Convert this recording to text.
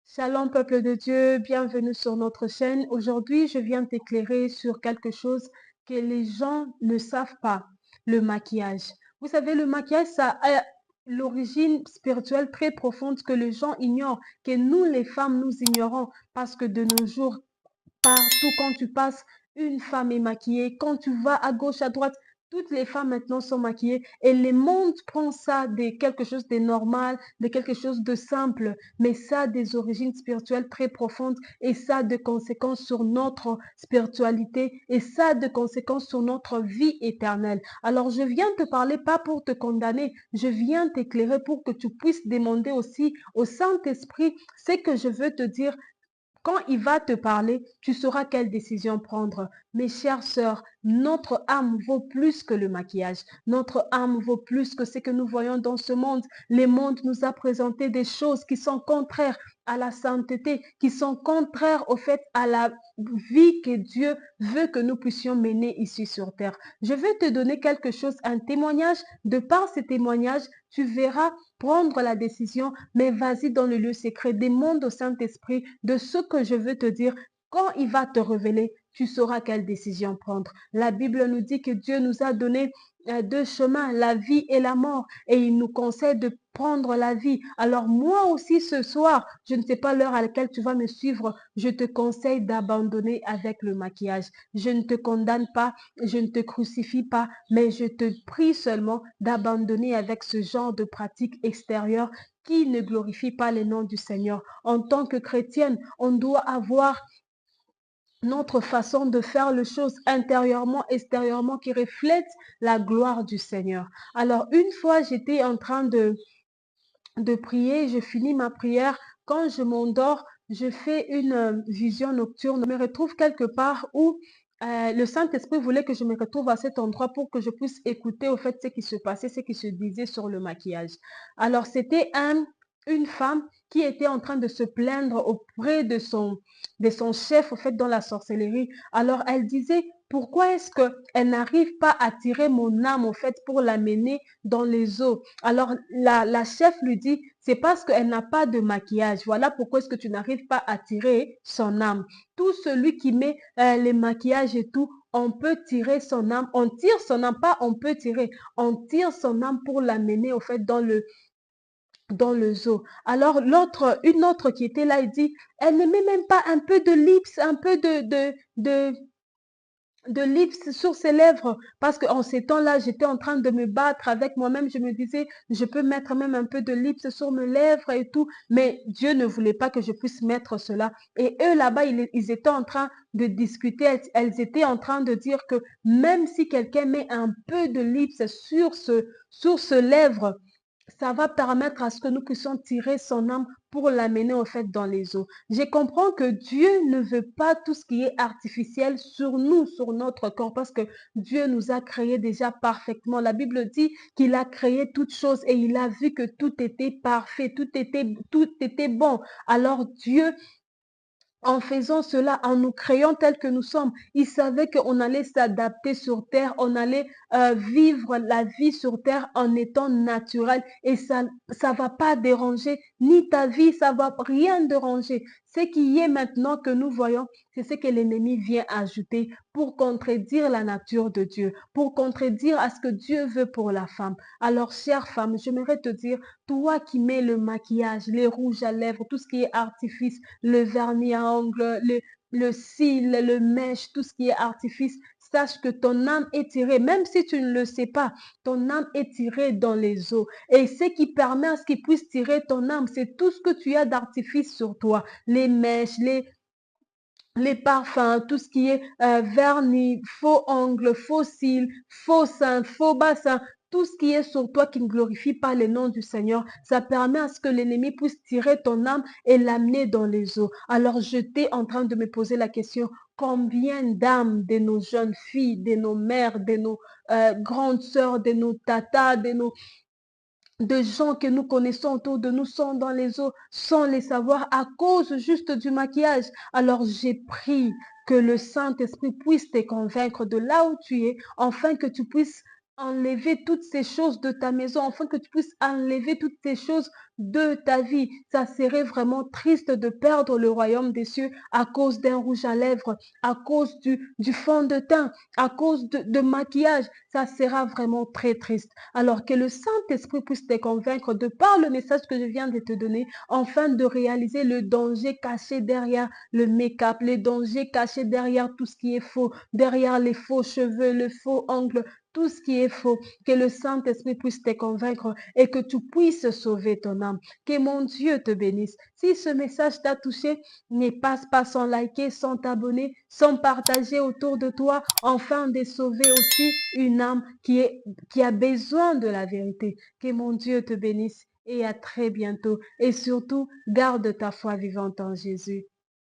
Shalom peuple de Dieu, bienvenue sur notre chaîne. Aujourd'hui, je viens t'éclairer sur quelque chose que les gens ne savent pas, le maquillage. Vous savez, le maquillage, ça a l'origine spirituelle très profonde que les gens ignorent, que nous les femmes, nous ignorons parce que de nos jours, partout, quand tu passes, une femme est maquillée. Quand tu vas à gauche, à droite, toutes les femmes maintenant sont maquillées. Et le monde prend ça de quelque chose de normal, de quelque chose de simple. Mais ça a des origines spirituelles très profondes. Et ça a des conséquences sur notre spiritualité. Et ça a des conséquences sur notre vie éternelle. Alors, je viens te parler pas pour te condamner. Je viens t'éclairer pour que tu puisses demander aussi au Saint-Esprit ce que je veux te dire. Quand il va te parler, tu sauras quelle décision prendre. Mes chères sœurs, notre âme vaut plus que le maquillage. Notre âme vaut plus que ce que nous voyons dans ce monde. Le monde nous a présenté des choses qui sont contraires à la sainteté, qui sont contraires au fait à la vie que Dieu veut que nous puissions mener ici sur terre. Je vais te donner quelque chose, un témoignage. De par ce témoignage, tu verras prendre la décision, mais vas-y dans le lieu secret, demande au Saint-Esprit de ce que je veux te dire. Quand il va te révéler, tu sauras quelle décision prendre. La Bible nous dit que Dieu nous a donné deux chemins, la vie et la mort, et il nous conseille de prendre la vie. Alors moi aussi ce soir, je ne sais pas l'heure à laquelle tu vas me suivre, je te conseille d'abandonner avec le maquillage. Je ne te condamne pas, je ne te crucifie pas, mais je te prie seulement d'abandonner avec ce genre de pratique extérieure qui ne glorifie pas le nom du Seigneur. En tant que chrétienne, on doit avoir notre façon de faire les choses intérieurement, extérieurement, qui reflète la gloire du Seigneur. Alors, une fois, j'étais en train de prier, je finis ma prière. Quand je m'endors, je fais une vision nocturne. Je me retrouve quelque part où le Saint-Esprit voulait que je me retrouve à cet endroit pour que je puisse écouter au fait ce qui se passait, ce qui se disait sur le maquillage. Alors, c'était une femme qui était en train de se plaindre auprès de son chef, au fait, dans la sorcellerie. Alors, elle disait, pourquoi est-ce qu'elle n'arrive pas à tirer mon âme, au fait, pour l'amener dans les eaux? Alors, la chef lui dit, c'est parce qu'elle n'a pas de maquillage. Voilà pourquoi est-ce que tu n'arrives pas à tirer son âme. Tout celui qui met les maquillages et tout, on peut tirer son âme. On tire son âme, pas on peut tirer. On tire son âme pour l'amener, au fait, dans le zoo. Alors, une autre qui était là, elle dit, elle ne met même pas un peu de lips, un peu de lips sur ses lèvres, parce qu'en ces temps-là, j'étais en train de me battre avec moi-même. Je me disais, je peux mettre même un peu de lips sur mes lèvres et tout, mais Dieu ne voulait pas que je puisse mettre cela. Et eux, là-bas, ils étaient en train de discuter, elles étaient en train de dire que même si quelqu'un met un peu de lips sur ce lèvre, ça va permettre à ce que nous puissions tirer son âme pour l'amener au fait dans les eaux. Je comprends que Dieu ne veut pas tout ce qui est artificiel sur nous, sur notre corps, parce que Dieu nous a créés déjà parfaitement. La Bible dit qu'il a créé toutes choses et il a vu que tout était parfait, tout était bon. Alors Dieu, en faisant cela, en nous créant tel que nous sommes, il savait qu'on allait s'adapter sur terre, on allait vivre la vie sur terre en étant naturel et ça va pas déranger ni ta vie, ça va rien déranger. Ce qui est maintenant que nous voyons, c'est ce que l'ennemi vient ajouter pour contredire la nature de Dieu, pour contredire à ce que Dieu veut pour la femme. Alors, chère femme, j'aimerais te dire, toi qui mets le maquillage, les rouges à lèvres, tout ce qui est artifice, le vernis à ongles, le cil, le mèche, tout ce qui est artifice, sache que ton âme est tirée, même si tu ne le sais pas, ton âme est tirée dans les eaux. Et ce qui permet à ce qu'il puisse tirer ton âme, c'est tout ce que tu as d'artifice sur toi, les mèches, les parfums, tout ce qui est vernis, faux ongles, faux cils, faux seins, faux bassins, tout ce qui est sur toi qui ne glorifie pas le nom du Seigneur, ça permet à ce que l'ennemi puisse tirer ton âme et l'amener dans les eaux. Alors j'étais en train de me poser la question, combien d'âmes de nos jeunes filles, de nos mères, de nos grandes sœurs, de nos tatas, de gens que nous connaissons autour de nous sont dans les eaux sans les savoir à cause juste du maquillage. Alors j'ai prié que le Saint-Esprit puisse te convaincre de là où tu es, afin que tu puisses enlever toutes ces choses de ta maison, afin que tu puisses enlever toutes ces choses de ta vie. Ça serait vraiment triste de perdre le royaume des cieux à cause d'un rouge à lèvres, à cause du fond de teint, à cause de maquillage. Ça sera vraiment très triste. Alors que le Saint-Esprit puisse te convaincre de par le message que je viens de te donner, afin de réaliser le danger caché derrière le make-up, le danger caché derrière tout ce qui est faux, derrière les faux cheveux, le faux ongle, tout ce qui est faux, que le Saint-Esprit puisse te convaincre et que tu puisses sauver ton âme. Que mon Dieu te bénisse. Si ce message t'a touché, ne passe pas sans liker, sans t'abonner, sans partager autour de toi, afin de sauver aussi une âme qui a besoin de la vérité. Que mon Dieu te bénisse et à très bientôt. Et surtout, garde ta foi vivante en Jésus.